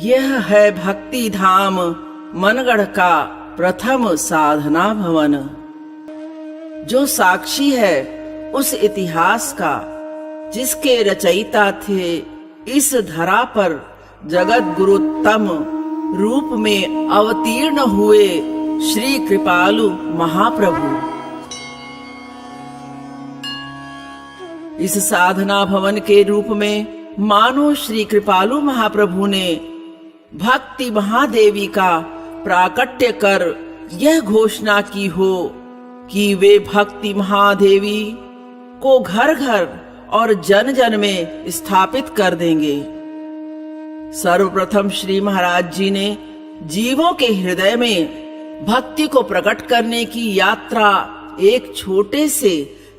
यह है भक्ति धाम मनगढ़ का प्रथम साधना भवन, जो साक्षी है उस इतिहास का जिसके रचयिता थे इस धरा पर जगत गुरुत्तम रूप में अवतीर्ण हुए श्री कृपालु महाप्रभु। इस साधना भवन के रूप में मानो श्री कृपालु महाप्रभु ने भक्ति महादेवी का प्राकट्य कर यह घोषणा की हो कि वे भक्ति महादेवी को घर घर और जन जन में स्थापित कर देंगे। सर्वप्रथम श्री महाराज जी ने जीवों के हृदय में भक्ति को प्रकट करने की यात्रा एक छोटे से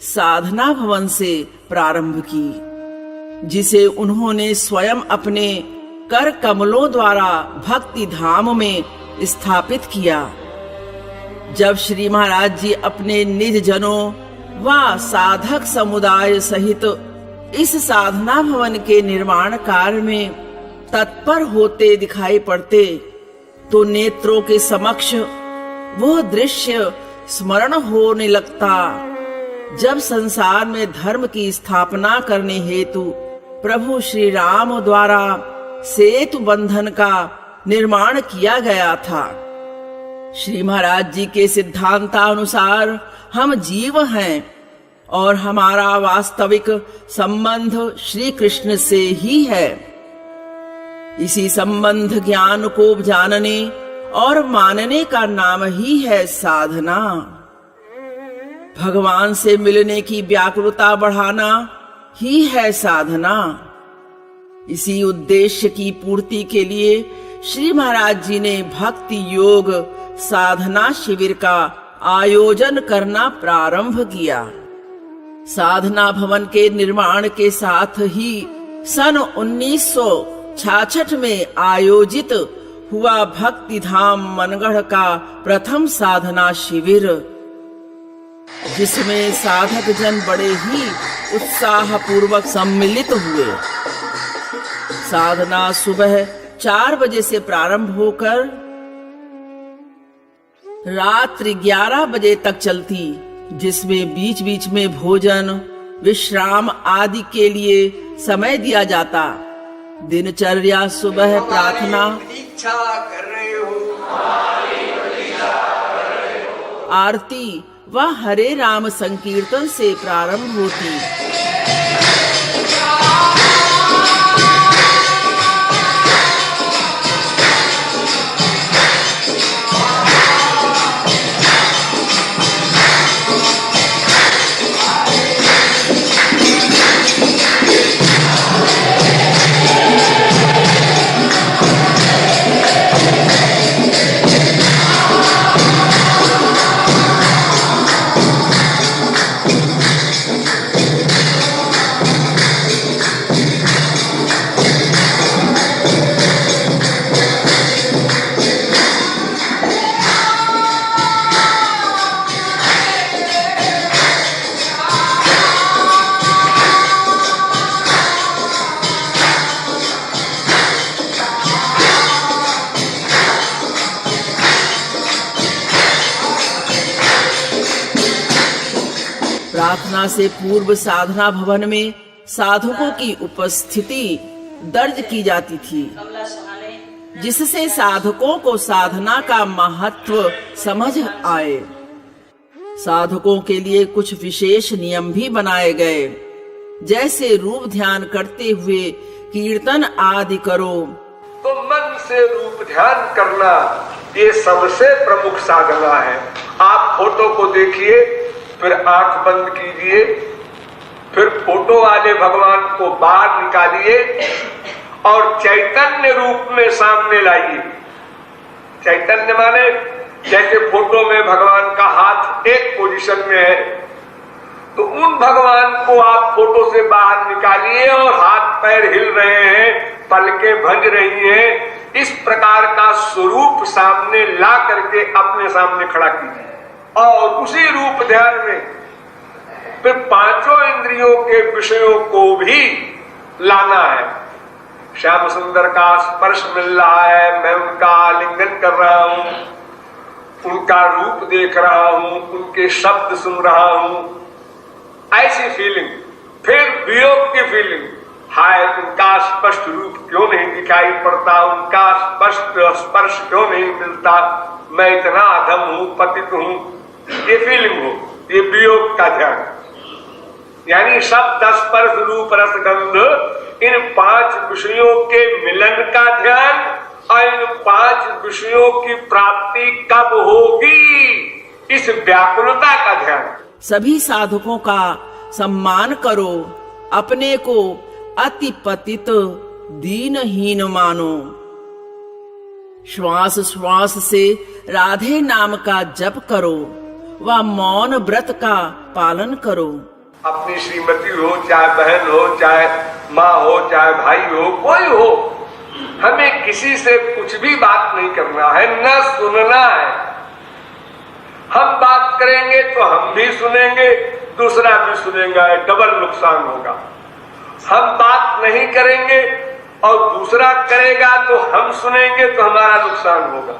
साधना भवन से प्रारंभ की, जिसे उन्होंने स्वयं अपने कर कमलों द्वारा भक्ति धाम में स्थापित किया। जब श्री महाराज जी अपने निज जनों व साधक समुदाय सहित इस साधना भवन के निर्माण कार्य में तत्पर होते दिखाई पड़ते, तो नेत्रों के समक्ष वो दृश्य स्मरण होने लगता जब संसार में धर्म की स्थापना करने हेतु प्रभु श्री राम द्वारा सेतु बंधन का निर्माण किया गया था। श्री महाराज जी के सिद्धांतानुसार हम जीव हैं और हमारा वास्तविक संबंध श्री कृष्ण से ही है। इसी संबंध ज्ञान को जानने और मानने का नाम ही है साधना। भगवान से मिलने की व्याकुलता बढ़ाना ही है साधना। इसी उद्देश्य की पूर्ति के लिए श्री महाराज जी ने भक्ति योग साधना शिविर का आयोजन करना प्रारंभ किया। साधना भवन के निर्माण के साथ ही सन 1966 में आयोजित हुआ भक्ति धाम मनगढ़ का प्रथम साधना शिविर, जिसमें साधक जन बड़े ही उत्साह पूर्वक सम्मिलित हुए। साधना सुबह 4 बजे से प्रारंभ होकर रात्रि 11 बजे तक चलती, जिसमें बीच बीच में भोजन विश्राम आदि के लिए समय दिया जाता। दिनचर्या सुबह प्रार्थना, आरती व हरे राम संकीर्तन से प्रारंभ होती। प्रार्थना से पूर्व साधना भवन में साधकों की उपस्थिति दर्ज की जाती थी, जिससे साधकों को साधना का महत्व समझ आए। साधकों के लिए कुछ विशेष नियम भी बनाए गए, जैसे रूप ध्यान करते हुए कीर्तन आदि करो। तो मन से रूप ध्यान करना ये सबसे प्रमुख साधना है। आप फोटो को देखिए, फिर आंख बंद कीजिए, फिर फोटो वाले भगवान को बाहर निकालिए और चैतन्य रूप में सामने लाइए। चैतन्य माने जैसे फोटो में भगवान का हाथ एक पोजीशन में है, तो उन भगवान को आप फोटो से बाहर निकालिए और हाथ पैर हिल रहे हैं, पलकें भंज रही हैं, इस प्रकार का स्वरूप सामने ला करके अपने सामने खड़ा कीजिए। और उसी रूप ध्यान में फिर 5 इंद्रियों के विषयों को भी लाना है। श्याम सुंदर का स्पर्श मिल रहा है, मैं उनका आलिंगन कर रहा हूं, उनका रूप देख रहा हूं, उनके शब्द सुन रहा हूं, ऐसी फीलिंग। फिर वियोग की फीलिंग, हाय उनका स्पष्ट रूप क्यों नहीं दिखाई पड़ता, उनका स्पष्ट स्पर्श क्यों नहीं मिलता, मैं इतना अधम हूं, पतित हूं, ये फीलिंग हो, ये वियोग का ध्यान। यानी शब्द स्पर्श रूप रस गंध, इन 5 विषयों के मिलन का ध्यान और इन 5 विषयों की प्राप्ति कब होगी, इस व्याकुलता का ध्यान। सभी साधकों का सम्मान करो, अपने को अति पतित दीनहीन मानो। श्वास श्वास से राधे नाम का जप करो व मौन व्रत का पालन करो। अपनी श्रीमती हो, चाहे बहन हो, चाहे माँ हो, चाहे भाई हो, कोई हो, हमें किसी से कुछ भी बात नहीं करना है, न सुनना है। हम बात करेंगे तो हम भी सुनेंगे, दूसरा भी सुनेगा, डबल नुकसान होगा। हम बात नहीं करेंगे और दूसरा करेगा तो हम सुनेंगे तो हमारा नुकसान होगा।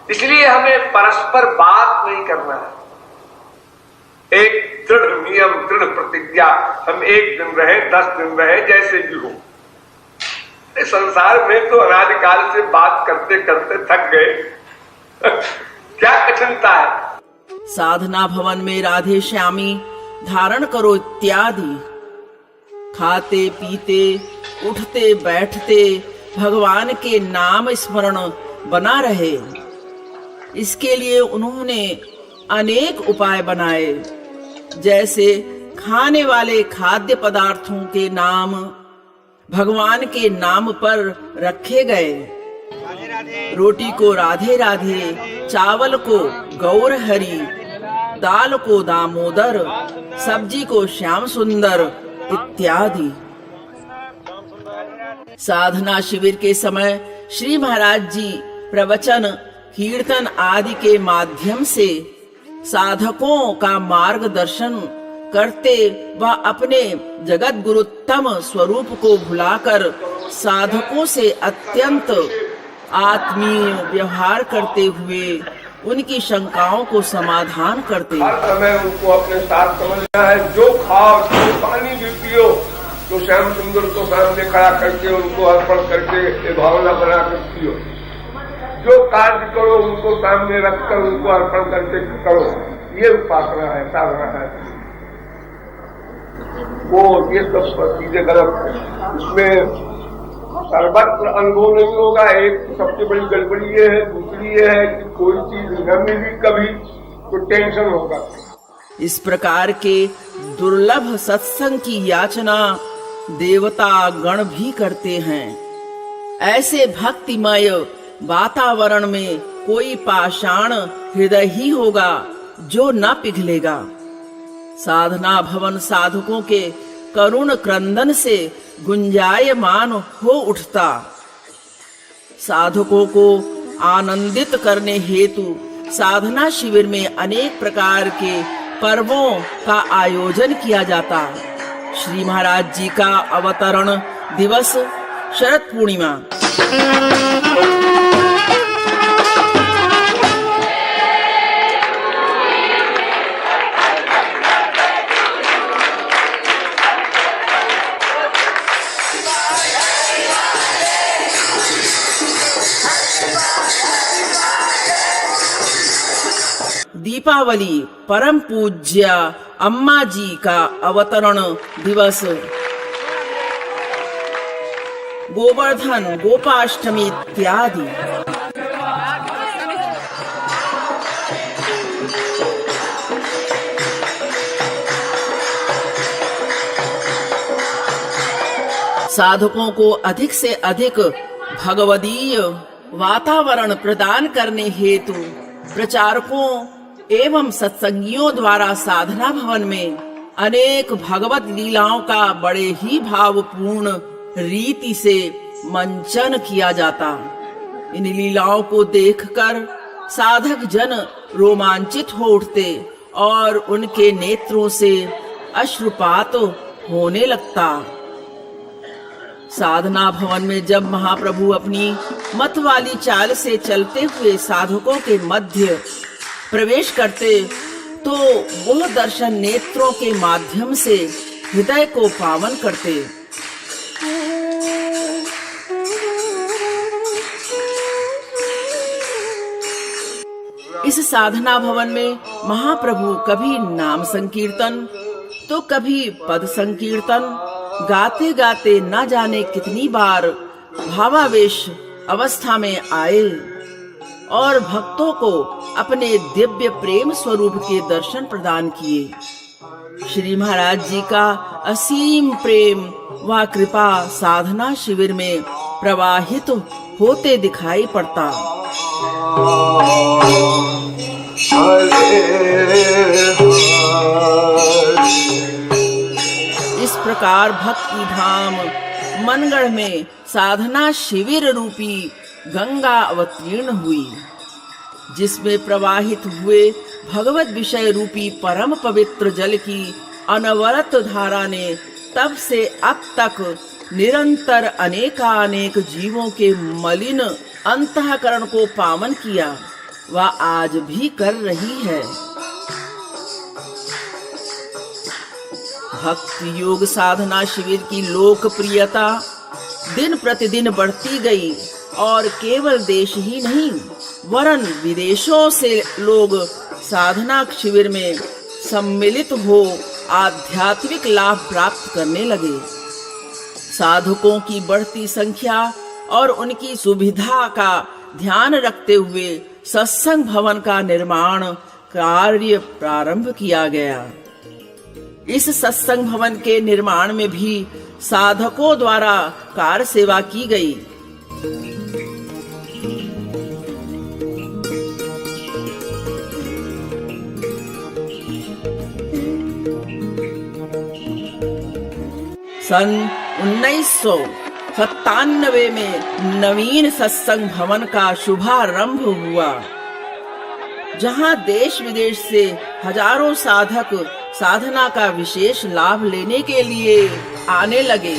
इसलिए हमें परस्पर बात नहीं करना है। एक दृढ़ नियम, दृढ़ प्रतिज्ञा, हम 1 दिन रहे, 10 दिन रहे, जैसे भी हो। इस संसार में तो अनादिकाल से बात करते करते थक गए, क्या कठिनता है। साधना भवन में राधे श्यामी धारण करो इत्यादि। खाते पीते उठते बैठते भगवान के नाम स्मरण बना रहे, इसके लिए उन्होंने अनेक उपाय बनाए। जैसे खाने वाले खाद्य पदार्थों के नाम भगवान के नाम पर रखे गए। रोटी को राधे राधे, चावल को गौर हरि, दाल को दामोदर, सब्जी को श्याम सुंदर इत्यादि। साधना शिविर के समय श्री महाराज जी प्रवचन, कीर्तन आदि के माध्यम से साधकों का मार्गदर्शन करते व अपने जगत गुरुत्तम स्वरूप को भुलाकर साधकों से अत्यंत आत्मीय व्यवहार करते हुए उनकी शंकाओं को समाधान करते। हर समय उनको अपने साथ समझना है। जो खाओ, जो पानी भी पियो, तो श्याम सुंदर को सामने खड़ा करके उनको अर्पण करके ये भावना बना कर पियो। जो कार्य करो उनको सामने रखकर उनको अर्पण करके करो। ये उपासना है, साधना है। वो ये सब चीजें गलत है। इसमें सर्वत्र अनुभव नहीं होगा। एक सबसे बड़ी गड़बड़ी ये है, दूसरी ये है कि कोई चीज न मिली कभी तो टेंशन होगा। इस प्रकार के दुर्लभ सत्संग की याचना देवता गण भी करते हैं। ऐसे भक्तिमय वातावरण में कोई पाषाण हृदय ही होगा जो न पिघलेगा। साधना भवन साधकों के करुण क्रंदन से गुंजायमान हो उठता। साधकों को आनंदित करने हेतु साधना शिविर में अनेक प्रकार के पर्वों का आयोजन किया जाता। श्री महाराज जी का अवतरण दिवस, शरद पूर्णिमा। दीपावली, परम पूज्य अम्मा जी का अवतरण दिवस, गोवर्धन, गोपाष्टमी इत्यादि। साधकों को अधिक से अधिक भगवदीय वातावरण प्रदान करने हेतु प्रचारकों एवं सत्संगियों द्वारा साधना भवन में अनेक भगवत लीलाओं का बड़े ही भावपूर्ण रीति से मंचन किया जाता। इन लीलाओं को देखकर साधक जन रोमांचित हो उठते और उनके नेत्रों से अश्रुपात होने लगता। साधना भवन में जब महाप्रभु अपनी मत वाली चाल से चलते हुए साधकों के मध्य प्रवेश करते तो वह दर्शन नेत्रों के माध्यम से हृदय को पावन करते। इस साधना भवन में महाप्रभु कभी नाम संकीर्तन तो कभी पद संकीर्तन गाते गाते न जाने कितनी बार भावावेश अवस्था में आए और भक्तों को अपने दिव्य प्रेम स्वरूप के दर्शन प्रदान किए। श्री महाराज जी का असीम प्रेम व कृपा साधना शिविर में प्रवाहित होते दिखाई पड़ता। इस प्रकार भक्ति धाम मनगढ़ में साधना शिविर रूपी गंगा अवतीर्ण हुई, जिसमें प्रवाहित हुए भगवत विषय रूपी परम पवित्र जल की अनवरत धारा ने तब से अब तक निरंतर अनेकानेक जीवों के मलिन अंतःकरण को पावन किया व आज भी कर रही है। भक्ति योग साधना शिविर की लोकप्रियता दिन प्रतिदिन बढ़ती गई और केवल देश ही नहीं वरन विदेशों से लोग साधना शिविर में सम्मिलित हो आध्यात्मिक लाभ प्राप्त करने लगे। साधकों की बढ़ती संख्या और उनकी सुविधा का ध्यान रखते हुए सत्संग भवन का निर्माण कार्य प्रारंभ किया गया। इस सत्संग भवन के निर्माण में भी साधकों द्वारा कार सेवा की गई। सन 1997 में नवीन सत्संग भवन का शुभारंभ हुआ, जहां देश विदेश से हजारों साधक साधना का विशेष लाभ लेने के लिए आने लगे।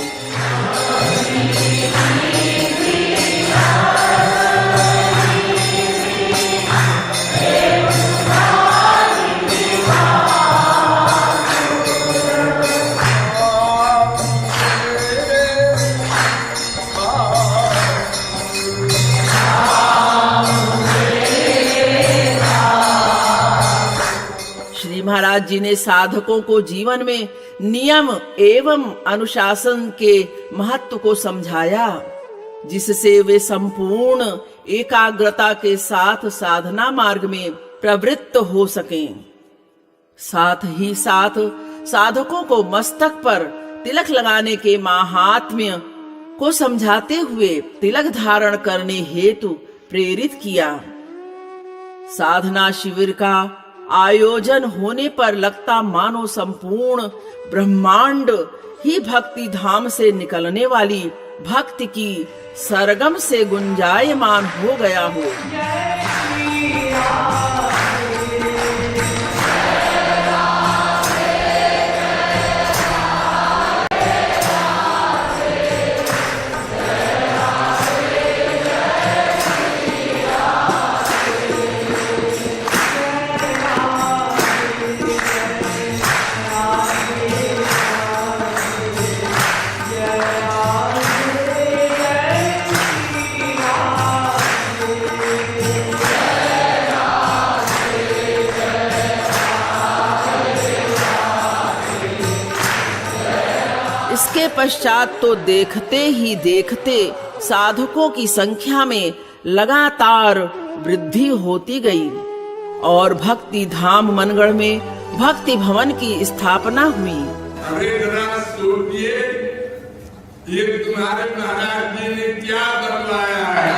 महाराज जी ने साधकों को जीवन में नियम एवं अनुशासन के महत्व को समझाया, जिससे वे संपूर्ण एकाग्रता के साथ साधना मार्ग में प्रवृत्त हो सकें। साथ ही साथ साधकों को मस्तक पर तिलक लगाने के महात्म्य को समझाते हुए तिलक धारण करने हेतु प्रेरित किया। साधना शिविर का आयोजन होने पर लगता मानो संपूर्ण ब्रह्मांड ही भक्ति धाम से निकलने वाली भक्ति की सरगम से गुंजायमान हो गया हो। इसके पश्चात तो देखते ही देखते साधकों की संख्या में लगातार वृद्धि होती गई और भक्ति धाम मनगढ़ में भक्ति भवन की स्थापना हुई। अरे जरा सोचिए, ये तुम्हारे महाराज जी ने क्या बतलाया है।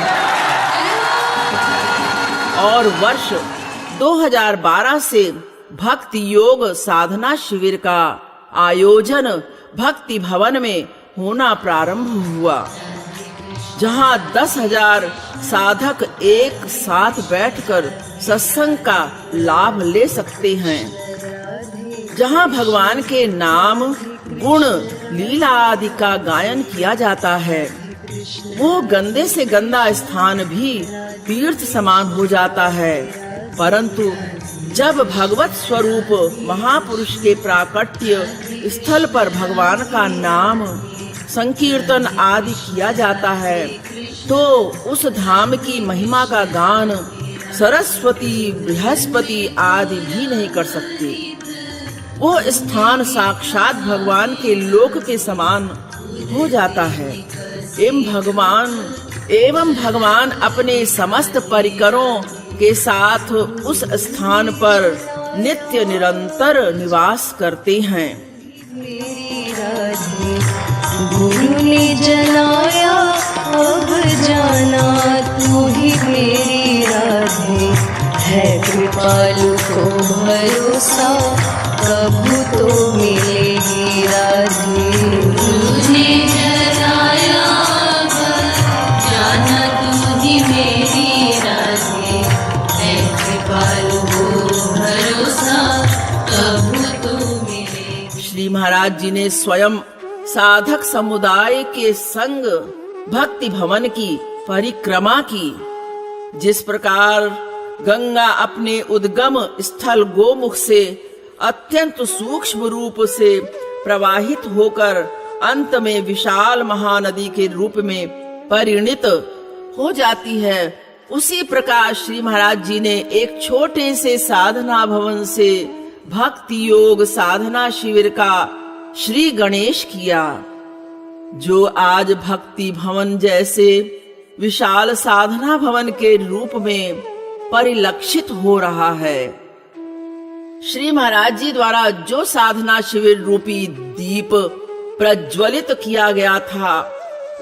और वर्ष 2012 से भक्ति योग साधना शिविर का आयोजन भक्ति भवन में होना प्रारंभ हुआ, जहां 10,000 साधक एक साथ बैठकर सत्संग का लाभ ले सकते हैं, जहां भगवान के नाम गुण लीला आदि का गायन किया जाता है। वो गंदे से गंदा स्थान भी तीर्थ समान हो जाता है। परंतु जब भगवत स्वरूप महापुरुष के प्राकट्य स्थल पर भगवान का नाम संकीर्तन आदि किया जाता है, तो उस धाम की महिमा का गान सरस्वती, बृहस्पति आदि भी नहीं कर सकते। वो स्थान साक्षात भगवान के लोक के समान हो जाता है। एवं भगवान अपने समस्त परिकरों के साथ उस स्थान पर नित्य निरंतर निवास करते हैं। गुरु ने जलाया अब जाना तू ही मेरी राधे, है कृपालु को भरोसा कबू तो मिलेगी राधे। गुरु ने जलाया अब जाना तू ही मेरी राधे, है कृपालु को भरोसा कबू तो मिलेगी। श्री महाराज जी ने स्वयं साधक समुदाय के संग भक्ति भवन की परिक्रमा की। जिस प्रकार गंगा अपने उद्गम स्थल गोमुख से अत्यंत सूक्ष्म रूप से प्रवाहित होकर अंत में विशाल महानदी के रूप में परिणित हो जाती है, उसी प्रकार श्री महाराज जी ने एक छोटे से साधना भवन से भक्ति योग साधना शिविर का श्री गणेश किया, जो आज भक्ति भवन जैसे विशाल साधना भवन के रूप में परिलक्षित हो रहा है। श्री महाराज जी द्वारा जो साधना शिविर रूपी दीप प्रज्वलित किया गया था,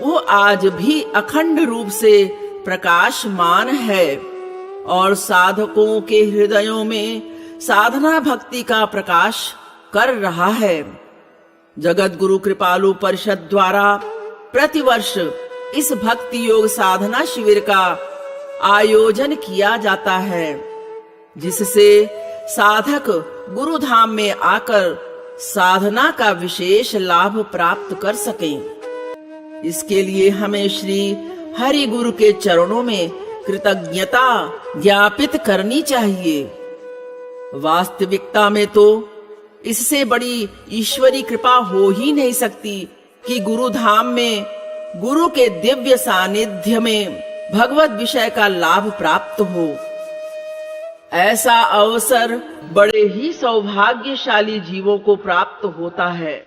वो आज भी अखंड रूप से प्रकाशमान है और साधकों के हृदयों में साधना भक्ति का प्रकाश कर रहा है। जगत गुरु कृपालु परिषद द्वारा प्रतिवर्ष इस भक्ति योग साधना शिविर का आयोजन किया जाता है, जिससे साधक गुरु धाम में आकर साधना का विशेष लाभ प्राप्त कर सकें। इसके लिए हमें श्री हरि गुरु के चरणों में कृतज्ञता ज्ञापित करनी चाहिए। वास्तविकता में तो इससे बड़ी ईश्वरी कृपा हो ही नहीं सकती कि गुरु धाम में गुरु के दिव्य सानिध्य में भगवत विषय का लाभ प्राप्त हो। ऐसा अवसर बड़े ही सौभाग्यशाली जीवों को प्राप्त होता है,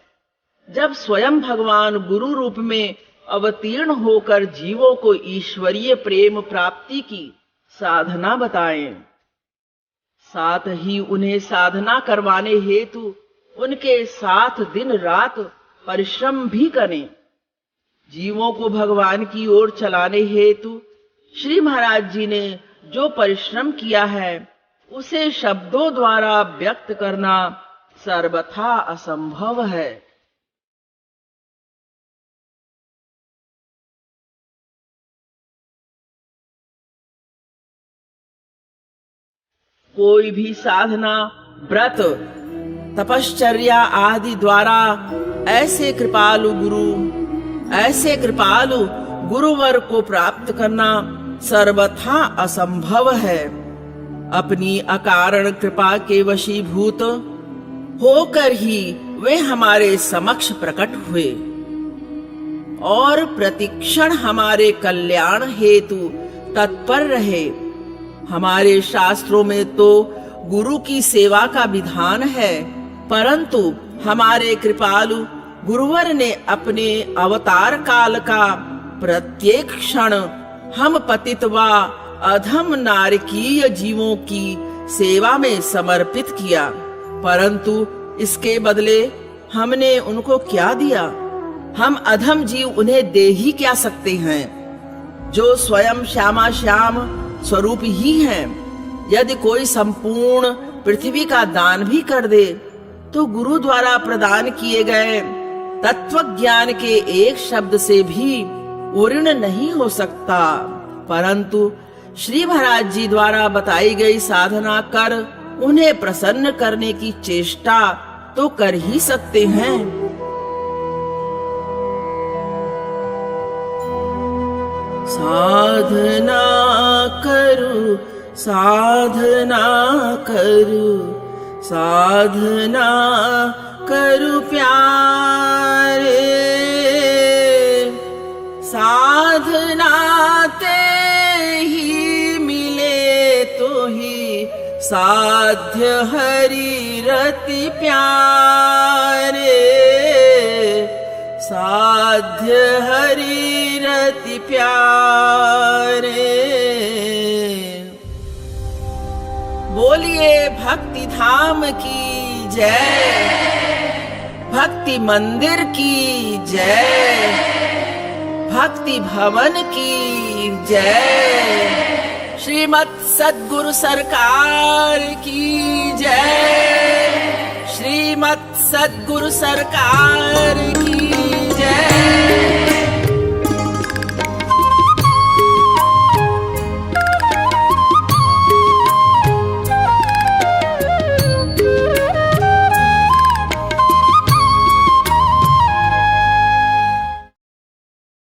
जब स्वयं भगवान गुरु रूप में अवतीर्ण होकर जीवों को ईश्वरीय प्रेम प्राप्ति की साधना बताएं। साथ ही उन्हें साधना करवाने हेतु उनके साथ दिन रात परिश्रम भी करें। जीवों को भगवान की ओर चलाने हेतु श्री महाराज जी ने जो परिश्रम किया है, उसे शब्दों द्वारा व्यक्त करना सर्वथा असंभव है। कोई भी साधना, व्रत, तपश्चर्या आदि द्वारा ऐसे कृपालु गुरुवर को प्राप्त करना सर्वथा असंभव है। अपनी अकारण कृपा के वशीभूत होकर ही वे हमारे समक्ष प्रकट हुए और प्रतिक्षण हमारे कल्याण हेतु तत्पर रहे। हमारे शास्त्रों में तो गुरु की सेवा का विधान है, परंतु हमारे कृपालु गुरुवर ने अपने अवतार काल का प्रत्येक क्षण हम पतित व अधम नारकीय जीवों की सेवा में समर्पित किया। परंतु इसके बदले हमने उनको क्या दिया? हम अधम जीव उन्हें दे ही क्या सकते हैं, जो स्वयं श्यामा श्याम स्वरूप ही हैं। यदि कोई संपूर्ण पृथ्वी का दान भी कर दे, तो गुरु द्वारा प्रदान किए गए तत्व ज्ञान के एक शब्द से भी ऋण नहीं हो सकता। परंतु श्री महाराज जी द्वारा बताई गई साधना कर उन्हें प्रसन्न करने की चेष्टा तो कर ही सकते हैं। साधना करूं, साधना करूं, साधना करूं प्यारे। साधना ते ही मिले तो ही साध्य हरि रति प्यारे। साध्य हरि रति प्यारे। बोलिए भक्ति धाम की जय, भक्ति मंदिर की जय, भक्ति भवन की जय। श्रीमद् सद्गुरु सरकार की जय, श्रीमद् सद्गुरु सरकार की